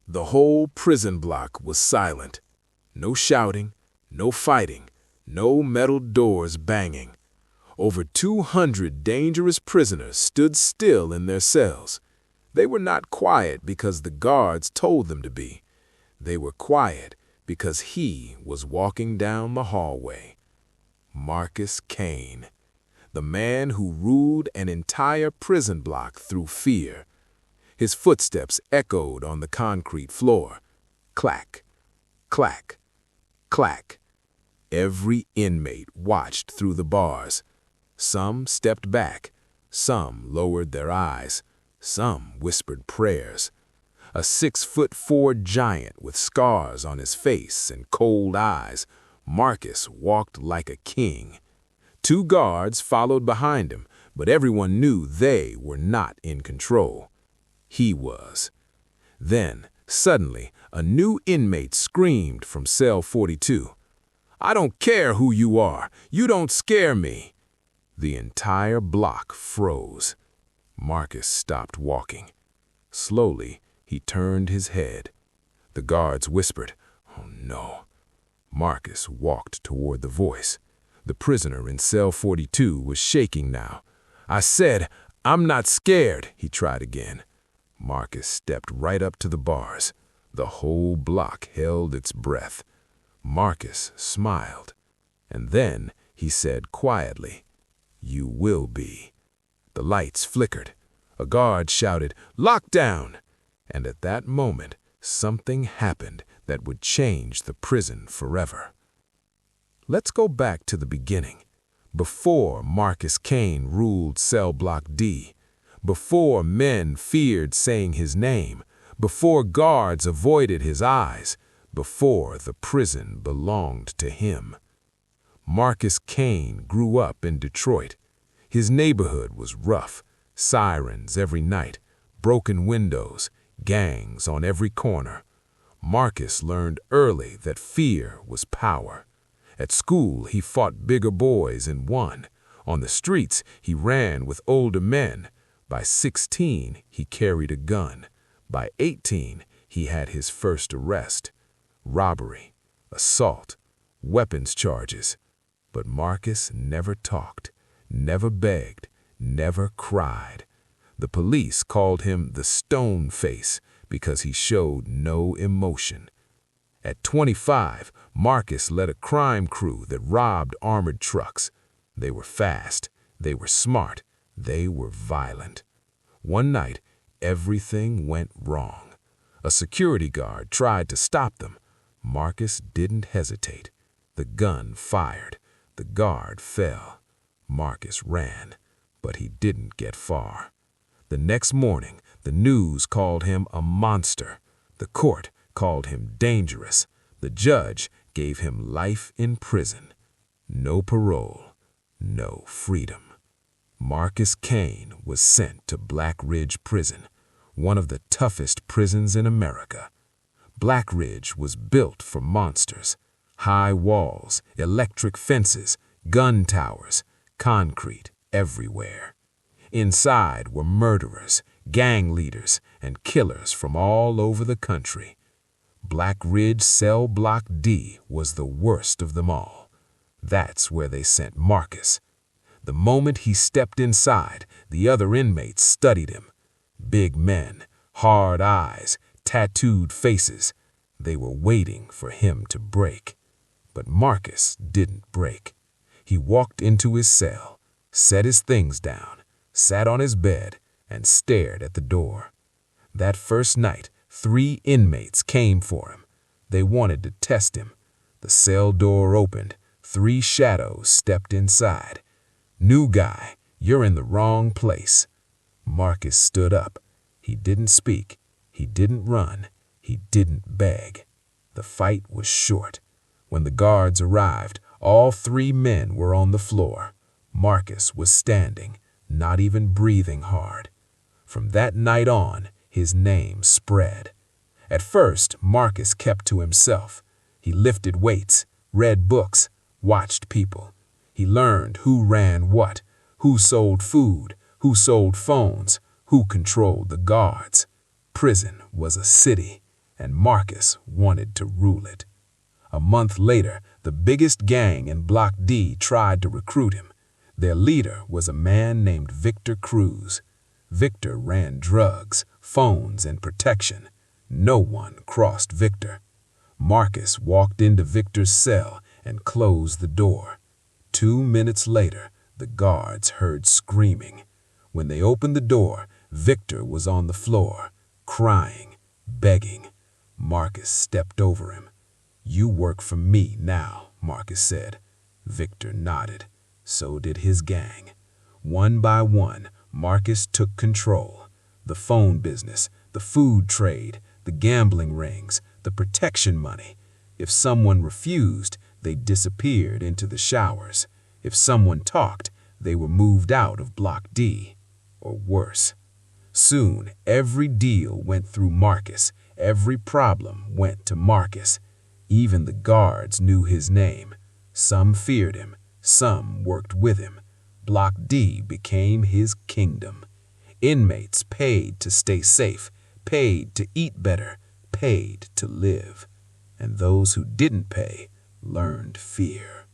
The whole prison block was silent. No shouting, no fighting, no metal doors banging. Over 200 dangerous prisoners stood still in their cells. They were not quiet because the guards told them to be. They were quiet because he was walking down the hallway. Marcus Kane, the man who ruled an entire prison block through fear. His footsteps echoed on the concrete floor. Clack, clack, clack. Every inmate watched through the bars. Some stepped back, some lowered their eyes, some whispered prayers. A 6'4" giant with scars on his face and cold eyes, Marcus walked like a king. 2 guards followed behind him, but everyone knew they were not in control. He was. Then, suddenly, a new inmate screamed from cell 42. "I don't care who you are. You don't scare me." The entire block froze. Marcus stopped walking. Slowly, he turned his head. The guards whispered, "Oh no." Marcus walked toward the voice. The prisoner in cell 42 was shaking now. "I said, I'm not scared," he tried again. Marcus stepped right up to the bars. The whole block held its breath. Marcus smiled. And then he said quietly, "You will be." The lights flickered. A guard shouted, "Lockdown!" And at that moment, something happened that would change the prison forever. Let's go back to the beginning. Before Marcus Kane ruled cell block D, before men feared saying his name, before guards avoided his eyes, before the prison belonged to him. Marcus Kane grew up in Detroit. His neighborhood was rough, sirens every night, broken windows, gangs on every corner. Marcus learned early that fear was power. At school, he fought bigger boys and won. On the streets, he ran with older men. By 16, he carried a gun. By 18, he had his first arrest. Robbery, assault, weapons charges. But Marcus never talked, never begged, never cried. The police called him the Stone Face because he showed no emotion. At 25, Marcus led a crime crew that robbed armored trucks. They were fast, they were smart, they were violent. One night, everything went wrong. A security guard tried to stop them. Marcus didn't hesitate. The gun fired. The guard fell. Marcus ran, but he didn't get far. The next morning, the news called him a monster. The court called him dangerous. The judge gave him life in prison. No parole, no freedom. Marcus Kane was sent to Black Ridge Prison, one of the toughest prisons in America. Black Ridge was built for monsters. High walls, electric fences, gun towers, concrete everywhere. Inside were murderers, gang leaders, and killers from all over the country. Black Ridge Cell Block D was the worst of them all. That's where they sent Marcus. The moment he stepped inside, the other inmates studied him. Big men, hard eyes, tattooed faces. They were waiting for him to break. But Marcus didn't break. He walked into his cell, set his things down, sat on his bed, and stared at the door. That first night, 3 inmates came for him. They wanted to test him. The cell door opened. 3 shadows stepped inside. "New guy, you're in the wrong place." Marcus stood up. He didn't speak. He didn't run. He didn't beg. The fight was short. When the guards arrived, all 3 men were on the floor. Marcus was standing, not even breathing hard. From that night on, his name spread. At first, Marcus kept to himself. He lifted weights, read books, watched people. He learned who ran what, who sold food, who sold phones, who controlled the guards. Prison was a city, and Marcus wanted to rule it. A month later, the biggest gang in Block D tried to recruit him. Their leader was a man named Victor Cruz. Victor ran drugs, phones, and protection. No one crossed Victor. Marcus walked into Victor's cell and closed the door. 2 minutes later, the guards heard screaming. When they opened the door, Victor was on the floor, crying, begging. Marcus stepped over him. "You work for me now," Marcus said. Victor nodded. So did his gang. One by one, Marcus took control. The phone business, the food trade, the gambling rings, the protection money. If someone refused, they disappeared into the showers. If someone talked, they were moved out of Block D, or worse. Soon, every deal went through Marcus. Every problem went to Marcus. Even the guards knew his name. Some feared him. Some worked with him. Block D became his kingdom. Inmates paid to stay safe, paid to eat better, paid to live. And those who didn't pay learned fear.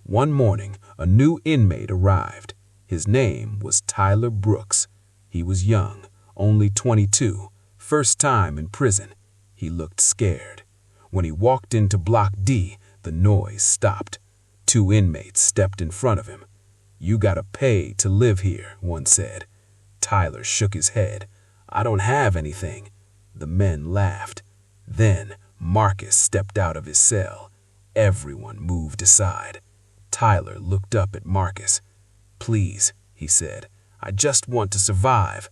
One morning, a new inmate arrived. His name was Tyler Brooks. He was young, only 22, first time in prison. He looked scared. When he walked into Block D, the noise stopped. 2 inmates stepped in front of him. "You gotta pay to live here," one said. Tyler shook his head. "I don't have anything." The men laughed. Then Marcus stepped out of his cell. Everyone moved aside. Tyler looked up at Marcus. "Please," he said, "I just want to survive."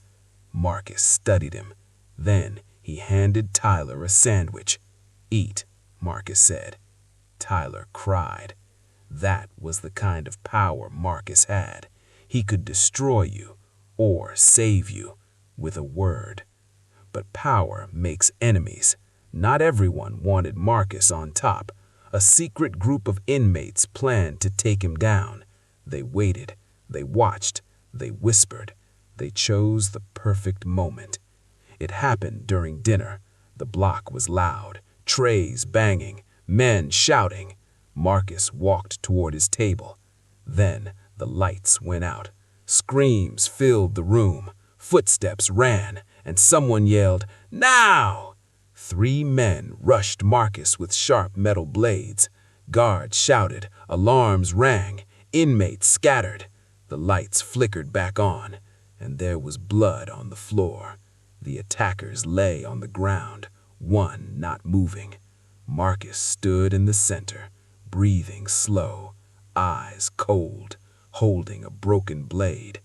Marcus studied him. Then he handed Tyler a sandwich. "Eat," Marcus said. Tyler cried. That was the kind of power Marcus had. He could destroy you or save you with a word. But power makes enemies. Not everyone wanted Marcus on top. A secret group of inmates planned to take him down. They waited. They watched. They whispered. They chose the perfect moment. It happened during dinner. The block was loud, trays banging, men shouting. Marcus walked toward his table. Then the lights went out. Screams filled the room. Footsteps ran, and someone yelled, "Now!" 3 men rushed Marcus with sharp metal blades. Guards shouted, alarms rang, inmates scattered. The lights flickered back on, and there was blood on the floor. The attackers lay on the ground, one not moving. Marcus stood in the center, breathing slow, eyes cold, holding a broken blade.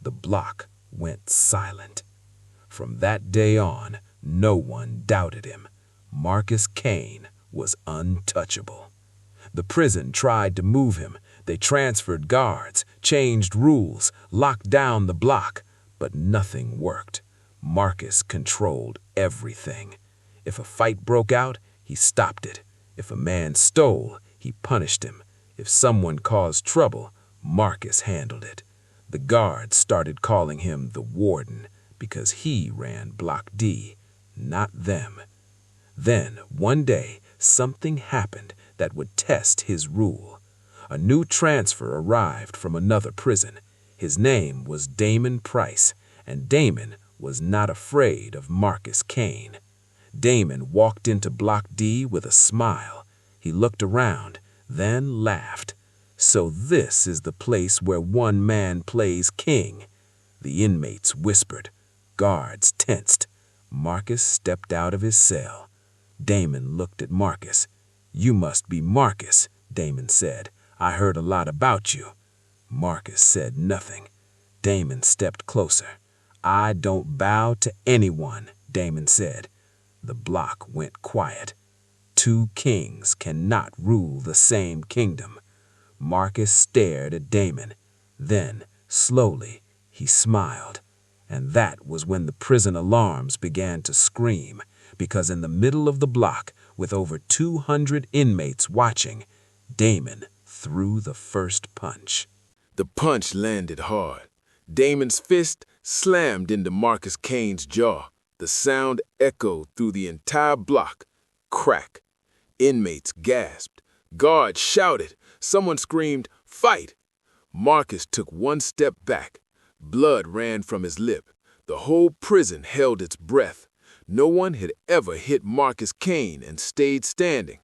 The block went silent. From that day on, no one doubted him. Marcus Kane was untouchable. The prison tried to move him. They transferred guards, changed rules, locked down the block, but nothing worked. Marcus controlled everything. If a fight broke out, he stopped it. If a man stole, he punished him. If someone caused trouble, Marcus handled it. The guards started calling him the warden because he ran Block D, not them. Then, one day, something happened that would test his rule. A new transfer arrived from another prison. His name was Damon Price, and Damon was not afraid of Marcus Kane. Damon walked into Block D with a smile. He looked around, then laughed. "So this is the place where one man plays king." The inmates whispered. Guards tensed. Marcus stepped out of his cell. Damon looked at Marcus. "You must be Marcus," Damon said. "I heard a lot about you." Marcus said nothing. Damon stepped closer. "I don't bow to anyone," Damon said. The block went quiet. 2 kings cannot rule the same kingdom. Marcus stared at Damon. Then, slowly, he smiled. And that was when the prison alarms began to scream, because in the middle of the block, with over 200 inmates watching, Damon threw the first punch. The punch landed hard. Damon's fist slammed into Marcus Kane's jaw. The sound echoed through the entire block. Crack. Inmates gasped. Guards shouted. Someone screamed, "Fight!" Marcus took one step back. Blood ran from his lip. The whole prison held its breath. No one had ever hit Marcus Kane and stayed standing.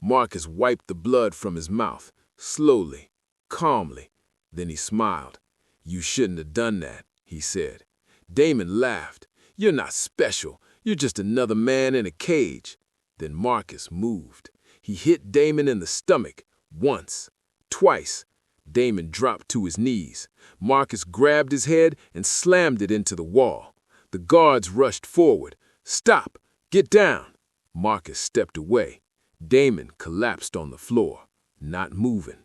Marcus wiped the blood from his mouth, slowly, calmly. Then he smiled. "You shouldn't have done that," he said. Damon laughed. "You're not special. You're just another man in a cage." Then Marcus moved. He hit Damon in the stomach, once, twice. Damon dropped to his knees. Marcus grabbed his head and slammed it into the wall. The guards rushed forward. "Stop! Get down!" Marcus stepped away. Damon collapsed on the floor, not moving.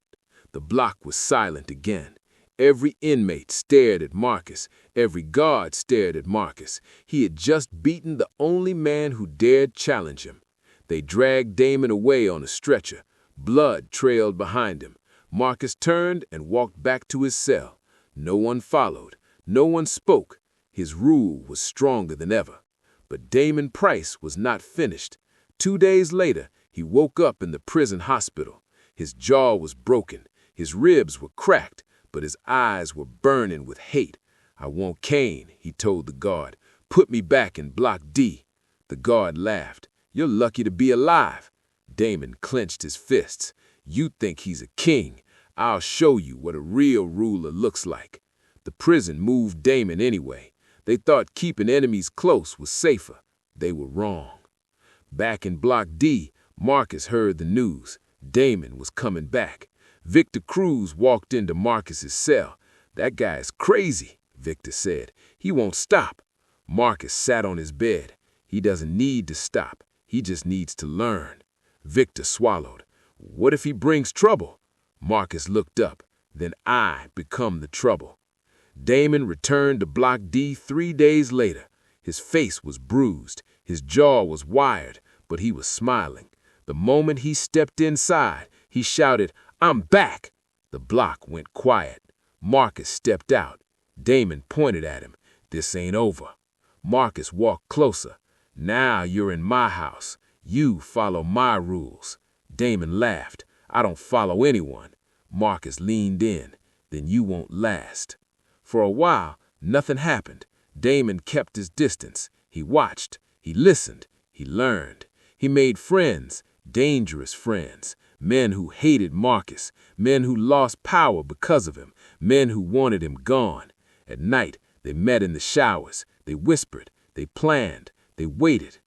The block was silent again. Every inmate stared at Marcus. Every guard stared at Marcus. He had just beaten the only man who dared challenge him. They dragged Damon away on a stretcher. Blood trailed behind him. Marcus turned and walked back to his cell. No one followed. No one spoke. His rule was stronger than ever. But Damon Price was not finished. 2 days later, he woke up in the prison hospital. His jaw was broken. His ribs were cracked, but his eyes were burning with hate. "I want Kane," he told the guard. "Put me back in Block D." The guard laughed. "You're lucky to be alive." Damon clenched his fists. "You think he's a king. I'll show you what a real ruler looks like." The prison moved Damon anyway. They thought keeping enemies close was safer. They were wrong. Back in Block D, Marcus heard the news. Damon was coming back. Victor Cruz walked into Marcus's cell. "That guy's crazy," Victor said. "He won't stop." Marcus sat on his bed. "He doesn't need to stop. He just needs to learn." Victor swallowed. "What if he brings trouble?" Marcus looked up. "Then I become the trouble." Damon returned to Block D 3 days later. His face was bruised. His jaw was wired, but he was smiling. The moment he stepped inside, he shouted, "I'm back!" The block went quiet. Marcus stepped out. Damon pointed at him. "This ain't over." Marcus walked closer. "Now you're in my house. You follow my rules." Damon laughed. "I don't follow anyone." Marcus leaned in. "Then you won't last." For a while, nothing happened. Damon kept his distance. He watched. He listened. He learned. He made friends, dangerous friends, men who hated Marcus, men who lost power because of him, men who wanted him gone. At night, they met in the showers. They whispered. They planned. They waited.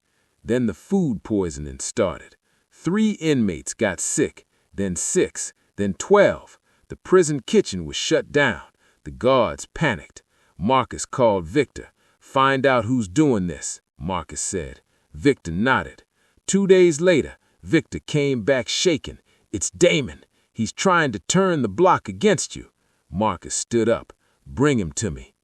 Then the food poisoning started. 3 inmates got sick, then 6, then 12. The prison kitchen was shut down. The guards panicked. Marcus called Victor. "Find out who's doing this," Marcus said. Victor nodded. 2 days later, Victor came back shaking. "It's Damon. He's trying to turn the block against you." Marcus stood up. "Bring him to me."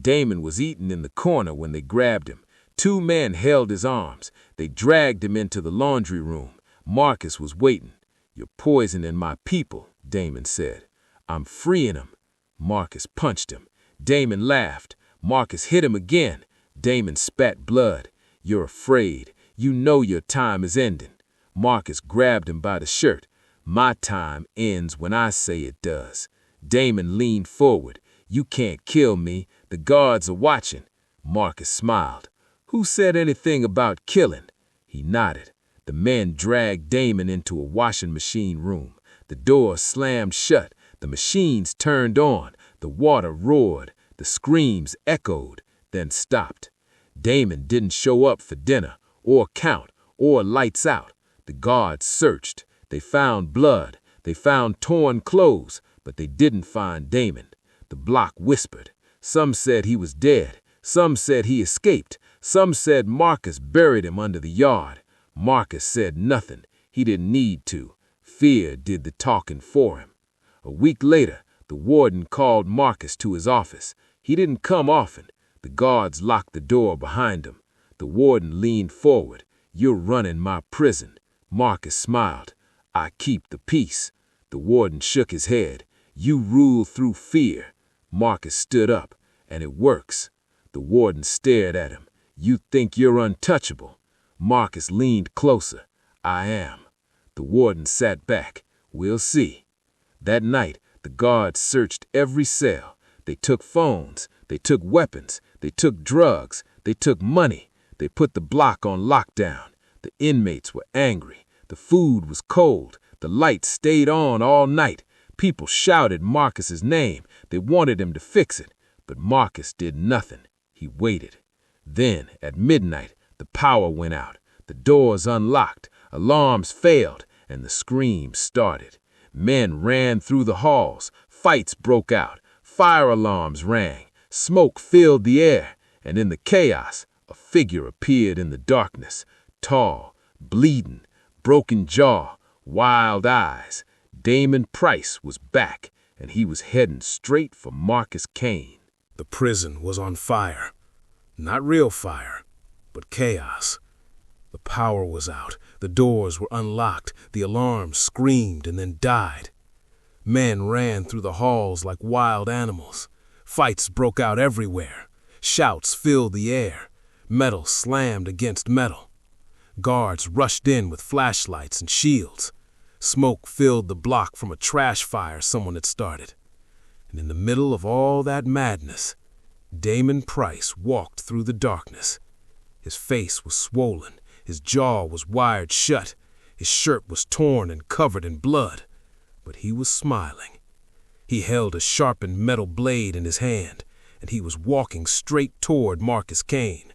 Damon was eating in the corner when they grabbed him. 2 men held his arms. They dragged him into the laundry room. Marcus was waiting. "You're poisoning my people," Damon said. "I'm freeing them." Marcus punched him. Damon laughed. Marcus hit him again. Damon spat blood. "You're afraid. You know your time is ending." Marcus grabbed him by the shirt. "My time ends when I say it does." Damon leaned forward. "You can't kill me. The guards are watching." Marcus smiled. "Who said anything about killing?" He nodded. The men dragged Damon into a washing machine room. The door slammed shut. The machines turned on. The water roared. The screams echoed, then stopped. Damon didn't show up for dinner, or count, or lights out. The guards searched. They found blood. They found torn clothes, but they didn't find Damon. The block whispered. Some said he was dead. Some said he escaped. Some said Marcus buried him under the yard. Marcus said nothing. He didn't need to. Fear did the talking for him. A week later, the warden called Marcus to his office. He didn't come often. The guards locked the door behind him. The warden leaned forward. "You're running my prison." Marcus smiled. "I keep the peace." The warden shook his head. "You rule through fear." Marcus stood up. "And it works." The warden stared at him. "You think you're untouchable." Marcus leaned closer. "I am." The warden sat back. "We'll see." That night, the guards searched every cell. They took phones. They took weapons. They took drugs. They took money. They put the block on lockdown. The inmates were angry. The food was cold. The lights stayed on all night. People shouted Marcus's name. They wanted him to fix it. But Marcus did nothing. He waited. Then, at midnight, the power went out. The doors unlocked. Alarms failed, and the screams started. Men ran through the halls. Fights broke out. Fire alarms rang. Smoke filled the air. And in the chaos, a figure appeared in the darkness. Tall, bleeding, broken jaw, wild eyes. Damon Price was back, and he was heading straight for Marcus Kane. The prison was on fire. Not real fire, but chaos. The power was out. The doors were unlocked. The alarms screamed and then died. Men ran through the halls like wild animals. Fights broke out everywhere. Shouts filled the air. Metal slammed against metal. Guards rushed in with flashlights and shields. Smoke filled the block from a trash fire someone had started. And in the middle of all that madness, Damon Price walked through the darkness. His face was swollen. His jaw was wired shut. His shirt was torn and covered in blood. But he was smiling. He held a sharpened metal blade in his hand, and he was walking straight toward Marcus Kane.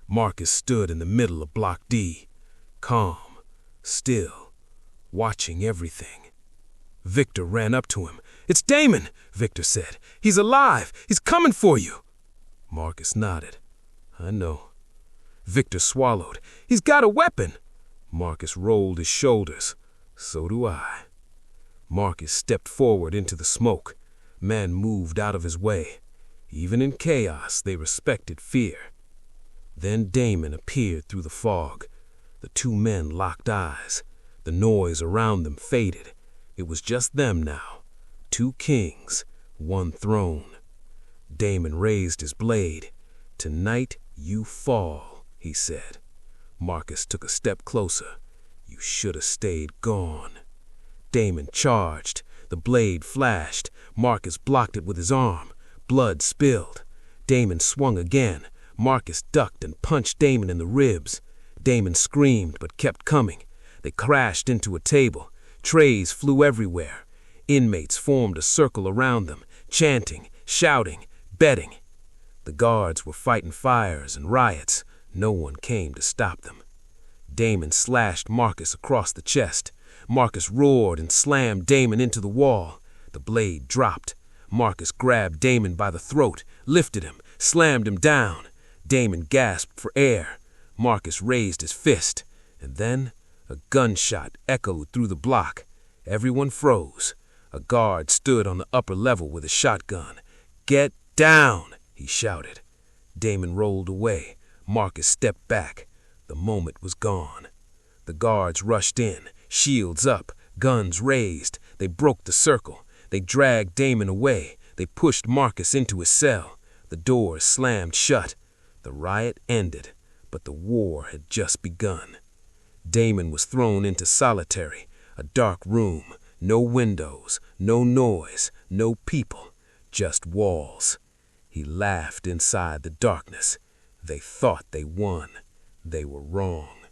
Marcus stood in the middle of Block D, calm, still, watching everything. Victor ran up to him. "It's Damon," Victor said. "He's alive. He's coming for you." Marcus nodded. "I know." Victor swallowed. "He's got a weapon." Marcus rolled his shoulders. "So do I." Marcus stepped forward into the smoke. Men moved out of his way. Even in chaos, they respected fear. Then Damon appeared through the fog. The two men locked eyes. The noise around them faded. It was just them now. Two kings, one throne. Damon raised his blade. "Tonight you fall," he said. Marcus took a step closer. "You should have stayed gone." Damon charged. The blade flashed. Marcus blocked it with his arm. Blood spilled. Damon swung again. Marcus ducked and punched Damon in the ribs. Damon screamed but kept coming. They crashed into a table. Trays flew everywhere. Inmates formed a circle around them, chanting, shouting, betting. The guards were fighting fires and riots. No one came to stop them. Damon slashed Marcus across the chest. Marcus roared and slammed Damon into the wall. The blade dropped. Marcus grabbed Damon by the throat, lifted him, slammed him down. Damon gasped for air. Marcus raised his fist, and then a gunshot echoed through the block. Everyone froze. A guard stood on the upper level with a shotgun. "Get down!" he shouted. Damon rolled away. Marcus stepped back. The moment was gone. The guards rushed in, shields up, guns raised. They broke the circle. They dragged Damon away. They pushed Marcus into his cell. The doors slammed shut. The riot ended, but the war had just begun. Damon was thrown into solitary, a dark room, no windows, no noise, no people, just walls. He laughed inside the darkness. They thought they won. They were wrong.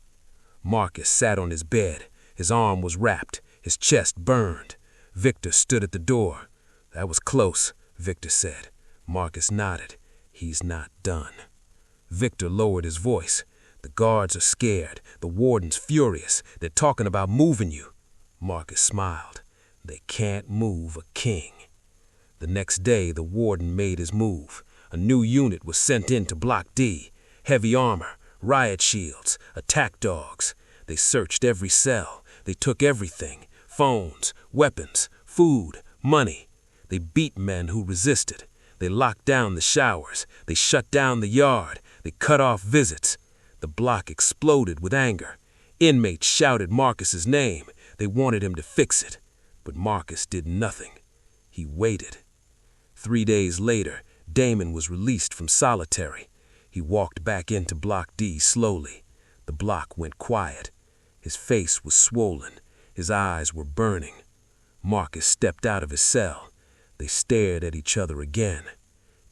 Marcus sat on his bed. His arm was wrapped, his chest burned. Victor stood at the door. "That was close," Victor said. Marcus nodded. "He's not done." Victor lowered his voice. "The guards are scared. The warden's furious. They're talking about moving you." Marcus smiled. "They can't move a king." The next day, the warden made his move. A new unit was sent in to Block D. Heavy armor, riot shields, attack dogs. They searched every cell. They took everything: phones, weapons, food, money. They beat men who resisted. They locked down the showers. They shut down the yard. They cut off visits. The block exploded with anger. Inmates shouted Marcus's name. They wanted him to fix it. But Marcus did nothing. He waited. 3 days later, Damon was released from solitary. He walked back into Block D slowly. The block went quiet. His face was swollen. His eyes were burning. Marcus stepped out of his cell. They stared at each other again.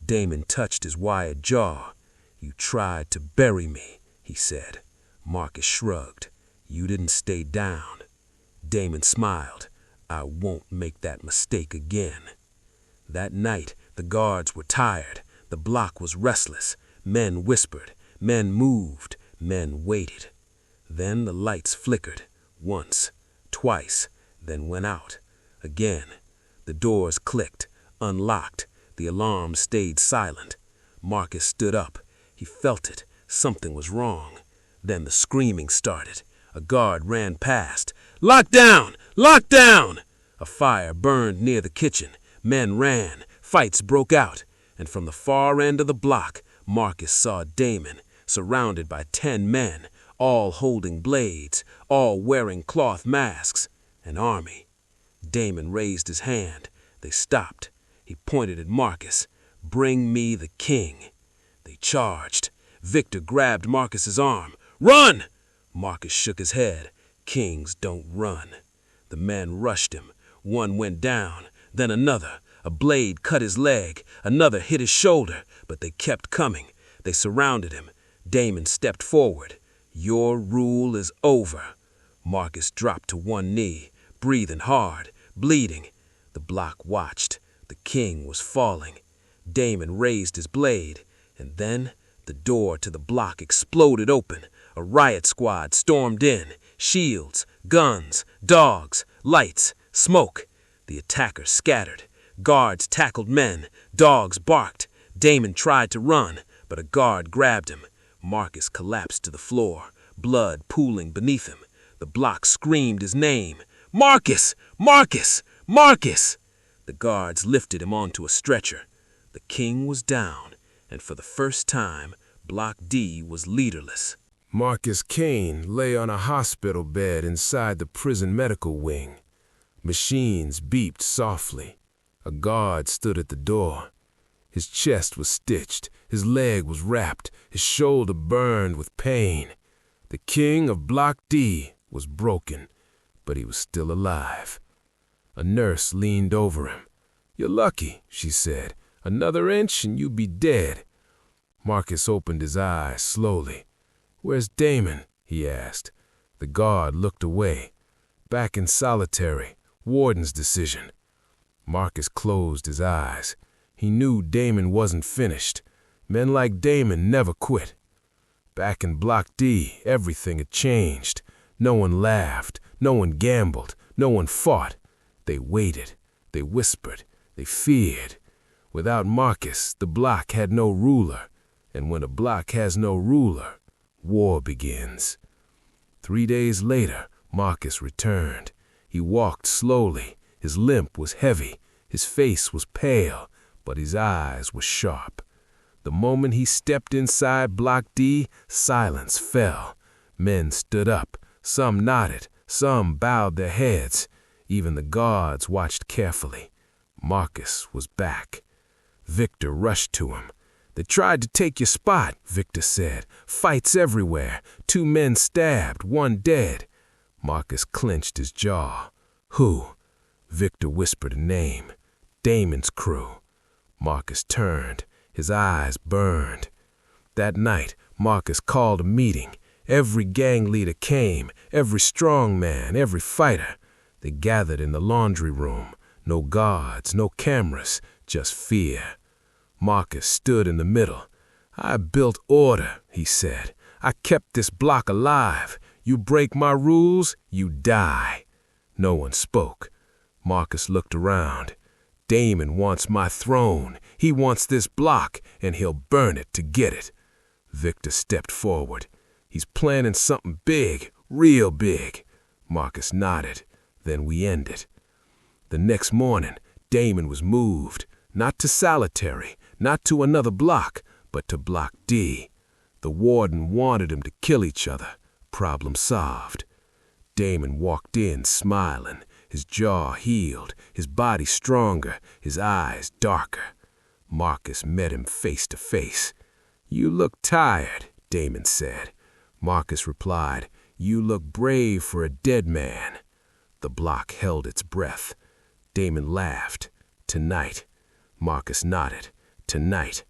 Damon touched his wired jaw. "You tried to bury me," he said. Marcus shrugged. "You didn't stay down." Damon smiled. "I won't make that mistake again." That night, the guards were tired. The block was restless. Men whispered. Men moved. Men waited. Then the lights flickered. Once, twice, then went out. Again. The doors clicked, unlocked. The alarm stayed silent. Marcus stood up. He felt it. Something was wrong. Then the screaming started. A guard ran past. "Lock down! Lock down!" A fire burned near the kitchen. Men ran. Fights broke out. And from the far end of the block, Marcus saw Damon, surrounded by 10 men, all holding blades, all wearing cloth masks. An army. Damon raised his hand. They stopped. He pointed at Marcus. "Bring me the king." They charged. Victor grabbed Marcus's arm. "Run!" Marcus shook his head. "Kings don't run." The men rushed him. One went down, then another. A blade cut his leg. Another hit his shoulder, but they kept coming. They surrounded him. Damon stepped forward. "Your rule is over." Marcus dropped to one knee, breathing hard, bleeding. The block watched. The king was falling. Damon raised his blade, and then the door to the block exploded open. A riot squad stormed in. Shields, guns, dogs, lights, smoke. The attackers scattered. Guards tackled men. Dogs barked. Damon tried to run, but a guard grabbed him. Marcus collapsed to the floor, blood pooling beneath him. The block screamed his name. "Marcus! Marcus! Marcus!" The guards lifted him onto a stretcher. The king was down, and for the first time, Block D was leaderless. Marcus Kane lay on a hospital bed inside the prison medical wing. Machines beeped softly. A guard stood at the door. His chest was stitched, his leg was wrapped, his shoulder burned with pain. The king of Block D was broken, but he was still alive. A nurse leaned over him. "You're lucky," she said. "Another inch and you'd be dead." Marcus opened his eyes slowly. "Where's Damon?" he asked. The guard looked away. "Back in solitary. Warden's decision." Marcus closed his eyes. He knew Damon wasn't finished. Men like Damon never quit. Back in Block D, everything had changed. No one laughed. No one gambled. No one fought. They waited. They whispered. They feared. Without Marcus, the block had no ruler. And when a block has no ruler, war begins. 3 days later, Marcus returned. He walked slowly. His limp was heavy. His face was pale, but his eyes were sharp. The moment he stepped inside Block D, silence fell. Men stood up. Some nodded. Some bowed their heads. Even the guards watched carefully. Marcus was back. Victor rushed to him. "They tried to take your spot," Victor said. "Fights everywhere. 2 men stabbed, 1 dead." Marcus clenched his jaw. "Who?" Victor whispered a name. "Damon's crew." Marcus turned. His eyes burned. That night, Marcus called a meeting. Every gang leader came, every strong man, every fighter. They gathered in the laundry room. No guards, no cameras, just fear. Marcus stood in the middle. "I built order," he said. "I kept this block alive. You break my rules, you die." No one spoke. Marcus looked around. "Damon wants my throne. He wants this block, and he'll burn it to get it." Victor stepped forward. "He's planning something big, real big." Marcus nodded. "Then we end it." The next morning, Damon was moved, not to solitary, not to another block, but to Block D. The warden wanted him to kill each other. Problem solved. Damon walked in smiling, his jaw healed, his body stronger, his eyes darker. Marcus met him face to face. "You look tired," Damon said. Marcus replied, "You look brave for a dead man." The block held its breath. Damon laughed. "Tonight." Marcus nodded. "Tonight."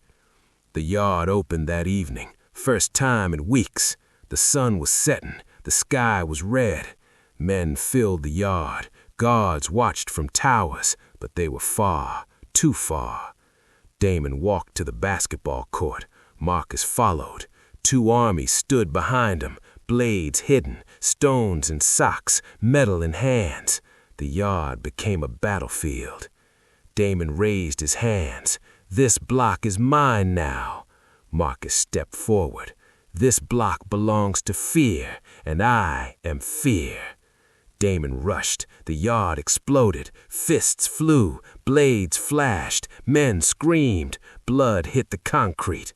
The yard opened that evening, first time in weeks. The sun was setting, the sky was red. Men filled the yard. Guards watched from towers, but they were far, too far. Damon walked to the basketball court. Marcus followed. 2 armies stood behind him, blades hidden, stones in socks, metal in hands. The yard became a battlefield. Damon raised his hands. "This block is mine now." Marcus stepped forward. "This block belongs to fear, and I am fear." Damon rushed. The yard exploded. Fists flew. Blades flashed. Men screamed. Blood hit the concrete.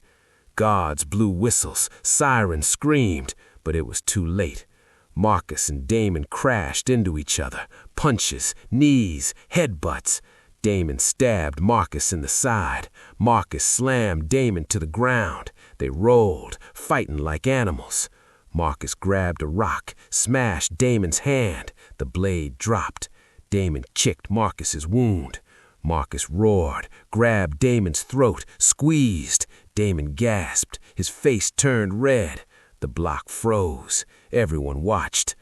Guards blew whistles. Sirens screamed. But it was too late. Marcus and Damon crashed into each other. Punches, knees, headbutts. Damon stabbed Marcus in the side. Marcus slammed Damon to the ground. They rolled, fighting like animals. Marcus grabbed a rock, smashed Damon's hand. The blade dropped. Damon kicked Marcus's wound. Marcus roared, grabbed Damon's throat, squeezed. Damon gasped. His face turned red. The block froze. Everyone watched.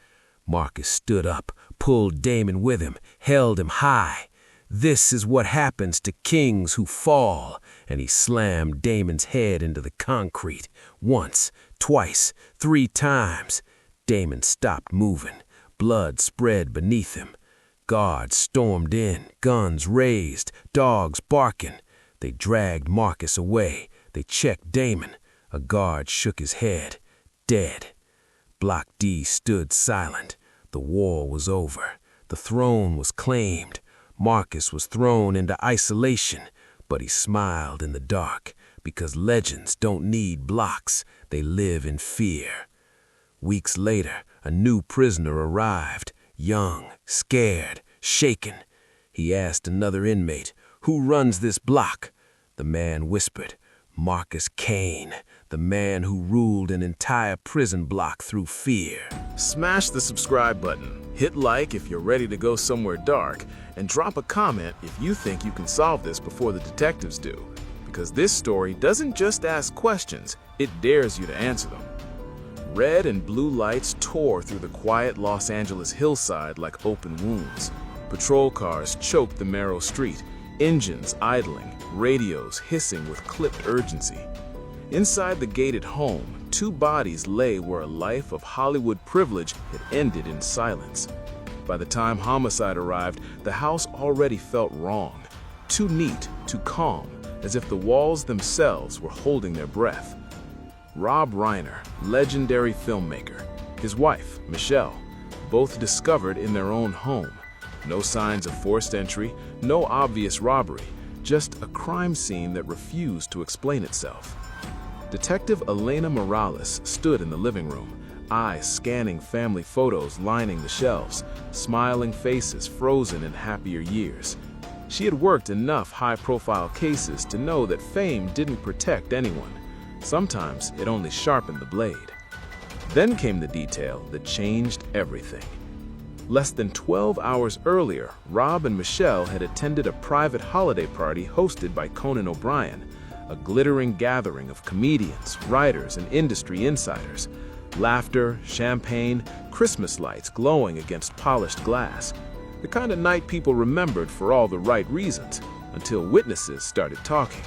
Marcus stood up, pulled Damon with him, held him high. "This is what happens to kings who fall," and he slammed Damon's head into the concrete. Once, twice, 3 times. Damon stopped moving. Blood spread beneath him. Guards stormed in, guns raised, dogs barking. They dragged Marcus away. They checked Damon. A guard shook his head. Dead. Block D stood silent. The war was over. The throne was claimed. Marcus was thrown into isolation, but he smiled in the dark, because legends don't need blocks, they live in fear. Weeks later, a new prisoner arrived, young, scared, shaken. He asked another inmate, "Who runs this block?" The man whispered, "Marcus Kane, the man who ruled an entire prison block through fear." Smash the subscribe button, hit like if you're ready to go somewhere dark, and drop a comment if you think you can solve this before the detectives do. Because this story doesn't just ask questions, it dares you to answer them. Red and blue lights tore through the quiet Los Angeles hillside like open wounds. Patrol cars choked the narrow street, engines idling, radios hissing with clipped urgency. Inside the gated home, 2 bodies lay where a life of Hollywood privilege had ended in silence. By the time homicide arrived, the house already felt wrong. Too neat, too calm, as if the walls themselves were holding their breath. Rob Reiner, legendary filmmaker, his wife, Michelle, both discovered in their own home. No signs of forced entry, no obvious robbery, just a crime scene that refused to explain itself. Detective Elena Morales stood in the living room, eyes scanning family photos lining the shelves, smiling faces frozen in happier years. She had worked enough high-profile cases to know that fame didn't protect anyone. Sometimes it only sharpened the blade. Then came the detail that changed everything. Less than 12 hours earlier, Rob and Michelle had attended a private holiday party hosted by Conan O'Brien, a glittering gathering of comedians, writers, and industry insiders. Laughter, champagne, Christmas lights glowing against polished glass. The kind of night people remembered for all the right reasons, until witnesses started talking.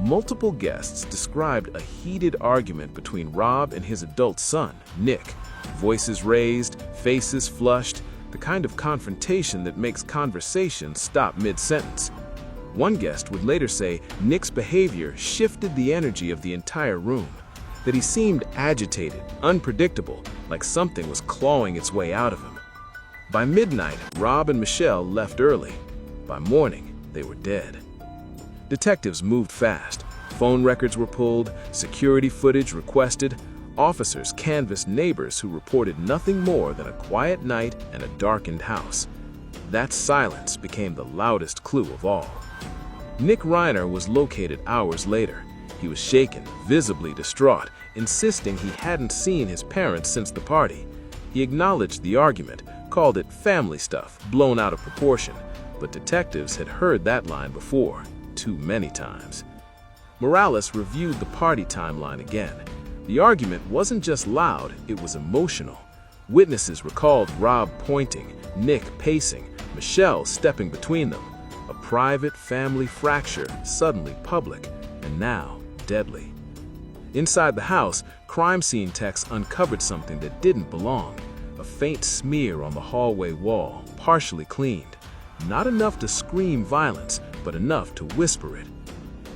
Multiple guests described a heated argument between Rob and his adult son, Nick. Voices raised, faces flushed, the kind of confrontation that makes conversation stop mid-sentence. One guest would later say Nick's behavior shifted the energy of the entire room, that he seemed agitated, unpredictable, like something was clawing its way out of him. By midnight, Rob and Michelle left early. By morning, they were dead. Detectives moved fast. Phone records were pulled, security footage requested. Officers canvassed neighbors who reported nothing more than a quiet night and a darkened house. That silence became the loudest clue of all. Nick Reiner was located hours later. He was shaken, visibly distraught, insisting he hadn't seen his parents since the party. He acknowledged the argument, called it family stuff, blown out of proportion, but detectives had heard that line before, too many times. Morales reviewed the party timeline again. The argument wasn't just loud, it was emotional. Witnesses recalled Rob pointing, Nick pacing, Michelle stepping between them. A private family fracture, suddenly public, and now deadly. Inside the house, crime scene techs uncovered something that didn't belong. A faint smear on the hallway wall, partially cleaned. Not enough to scream violence, but enough to whisper it.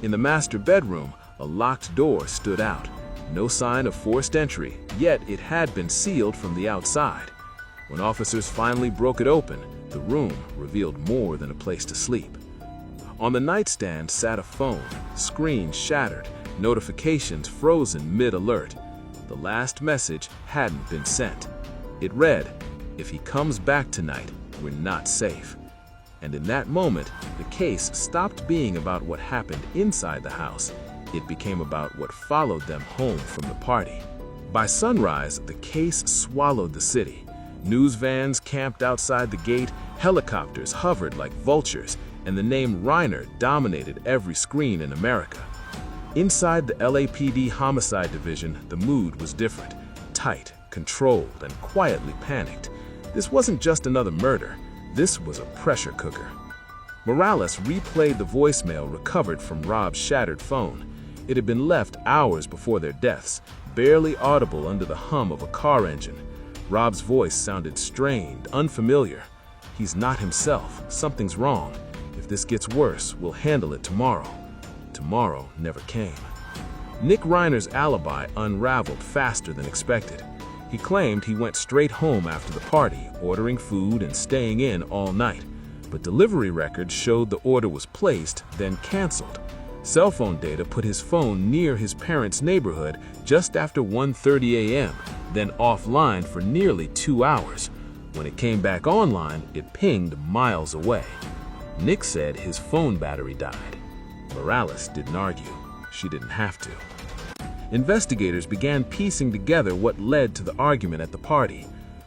In the master bedroom, a locked door stood out. No sign of forced entry, yet it had been sealed from the outside. When officers finally broke it open, the room revealed more than a place to sleep. On the nightstand sat a phone, screen shattered, notifications frozen mid-alert. The last message hadn't been sent. It read, "If he comes back tonight, we're not safe." And in that moment, the case stopped being about what happened inside the house. It became about what followed them home from the party. By sunrise, the case swallowed the city. News vans camped outside the gate, helicopters hovered like vultures, and the name Reiner dominated every screen in America. Inside the LAPD Homicide Division, the mood was different. Tight, controlled, and quietly panicked. This wasn't just another murder. This was a pressure cooker. Morales replayed the voicemail recovered from Rob's shattered phone. It had been left hours before their deaths, barely audible under the hum of a car engine. Rob's voice sounded strained, unfamiliar. He's not himself. Something's wrong. If this gets worse, we'll handle it tomorrow. Tomorrow never came. Nick Reiner's alibi unraveled faster than expected. He claimed he went straight home after the party, ordering food and staying in all night. But delivery records showed the order was placed, then canceled. Cell phone data put his phone near his parents' neighborhood just after 1:30 a.m., then offline for nearly 2 hours. When it came back online, it pinged miles away. Nick said his phone battery died. Morales didn't argue. She didn't have to. Investigators began piecing together what led to the argument at the party.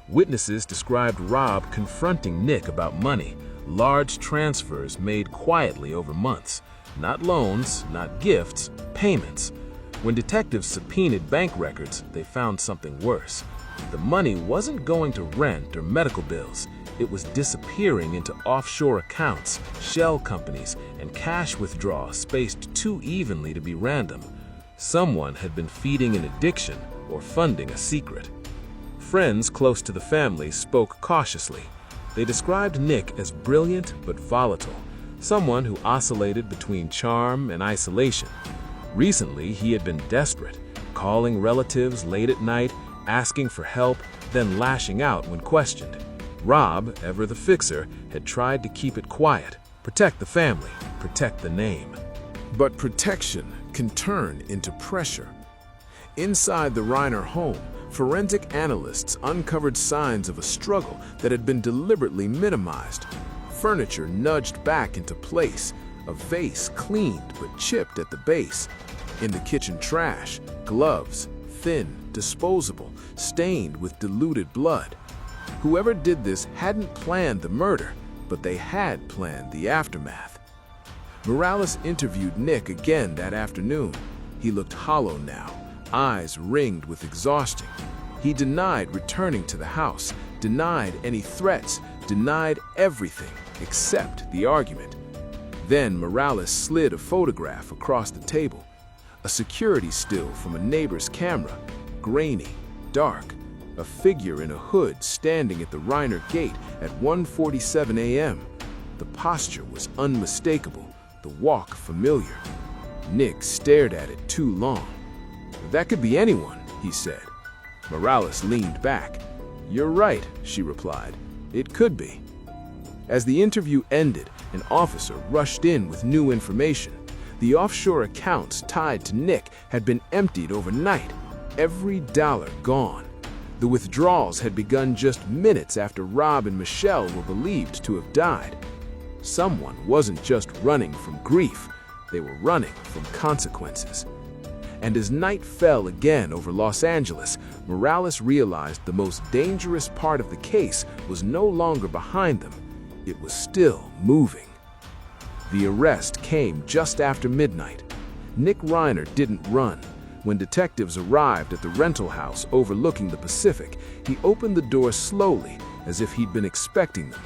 Witnesses described Rob confronting Nick about money, large transfers made quietly over months. Not loans, not gifts, payments. When detectives subpoenaed bank records, they found something worse. The money wasn't going to rent or medical bills. It was disappearing into offshore accounts, shell companies, and cash withdrawals spaced too evenly to be random. Someone had been feeding an addiction or funding a secret. Friends close to the family spoke cautiously. They described Nick as brilliant but volatile, someone who oscillated between charm and isolation. Recently, he had been desperate, calling relatives late at night, asking for help, then lashing out when questioned. Rob, ever the fixer, had tried to keep it quiet, protect the family, protect the name. But protection can turn into pressure. Inside the Reiner home, forensic analysts uncovered signs of a struggle that had been deliberately minimized. Furniture nudged back into place, a vase cleaned but chipped at the base. In the kitchen trash, gloves, thin, disposable, stained with diluted blood. Whoever did this hadn't planned the murder, but they had planned the aftermath. Morales interviewed Nick again that afternoon. He looked hollow now, eyes ringed with exhaustion. He denied returning to the house, denied any threats, denied everything except the argument. Then Morales slid a photograph across the table, a security still from a neighbor's camera, grainy, dark, a figure in a hood standing at the Reiner gate at 1:47 a.m. The posture was unmistakable, the walk familiar. Nick stared at it too long. "That could be anyone," he said. Morales leaned back. "You're right," she replied. "It could be." As the interview ended, an officer rushed in with new information. The offshore accounts tied to Nick had been emptied overnight, every dollar gone. The withdrawals had begun just minutes after Rob and Michelle were believed to have died. Someone wasn't just running from grief, they were running from consequences. And as night fell again over Los Angeles, Morales realized the most dangerous part of the case was no longer behind them. It was still moving. The arrest came just after midnight. Nick Reiner didn't run. When detectives arrived at the rental house overlooking the Pacific, he opened the door slowly, as if he'd been expecting them.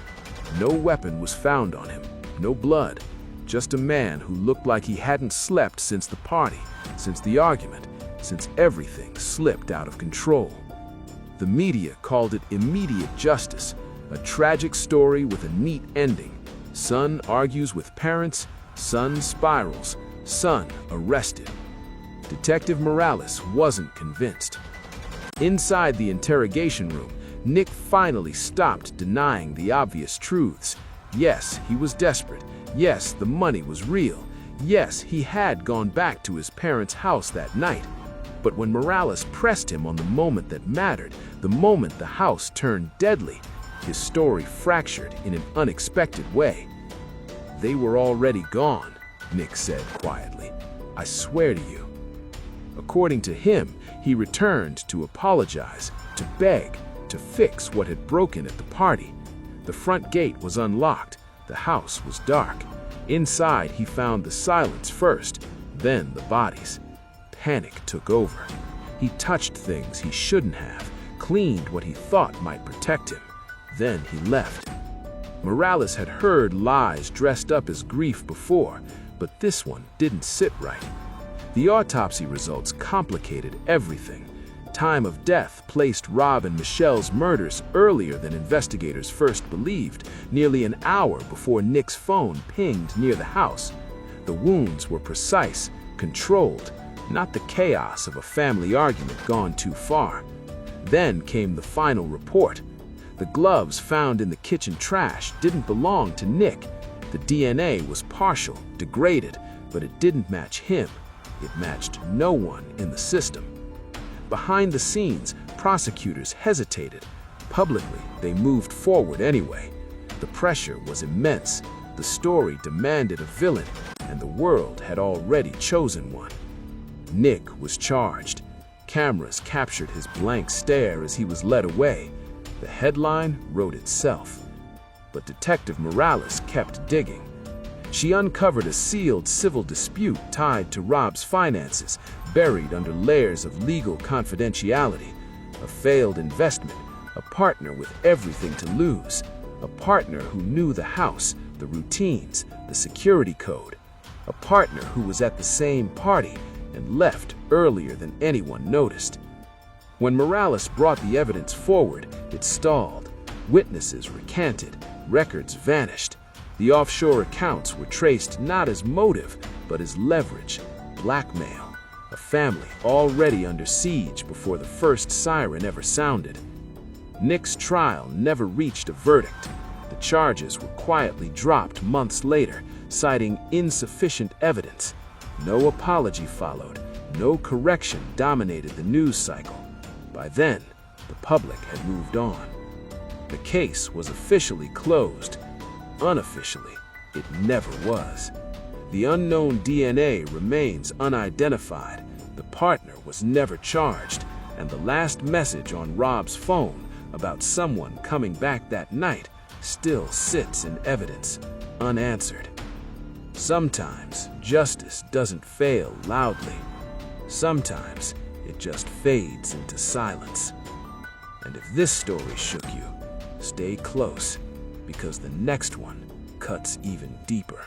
No weapon was found on him, no blood, just a man who looked like he hadn't slept since the party, since the argument, since everything slipped out of control. The media called it immediate justice, a tragic story with a neat ending. Son argues with parents, son spirals, son arrested. Detective Morales wasn't convinced. Inside the interrogation room, Nick finally stopped denying the obvious truths. Yes, he was desperate. Yes, the money was real. Yes, he had gone back to his parents' house that night. But when Morales pressed him on the moment that mattered, the moment the house turned deadly, his story fractured in an unexpected way. "They were already gone," Nick said quietly. "I swear to you." According to him, he returned to apologize, to beg, to fix what had broken at the party. The front gate was unlocked. The house was dark. Inside, he found the silence first, then the bodies. Panic took over. He touched things he shouldn't have, cleaned what he thought might protect him. Then he left. Morales had heard lies dressed up as grief before, but this one didn't sit right. The autopsy results complicated everything. Time of death placed Rob and Michelle's murders earlier than investigators first believed, nearly an hour before Nick's phone pinged near the house. The wounds were precise, controlled, not the chaos of a family argument gone too far. Then came the final report. The gloves found in the kitchen trash didn't belong to Nick. The DNA was partial, degraded, but it didn't match him. It matched no one in the system. Behind the scenes, prosecutors hesitated. Publicly, they moved forward anyway. The pressure was immense. The story demanded a villain, and the world had already chosen one. Nick was charged. Cameras captured his blank stare as he was led away. The headline wrote itself. But Detective Morales kept digging. She uncovered a sealed civil dispute tied to Rob's finances, buried under layers of legal confidentiality. A failed investment, a partner with everything to lose, a partner who knew the house, the routines, the security code, a partner who was at the same party and left earlier than anyone noticed. When Morales brought the evidence forward, it stalled. Witnesses recanted, records vanished. The offshore accounts were traced not as motive, but as leverage, blackmail, a family already under siege before the first siren ever sounded. Nick's trial never reached a verdict. The charges were quietly dropped months later, citing insufficient evidence. No apology followed, no correction dominated the news cycle. By then, the public had moved on. The case was officially closed. Unofficially, it never was. The unknown DNA remains unidentified. The partner was never charged, and the last message on Rob's phone about someone coming back that night still sits in evidence, unanswered. Sometimes justice doesn't fail loudly. Sometimes it just fades into silence. And if this story shook you, stay close, because the next one cuts even deeper.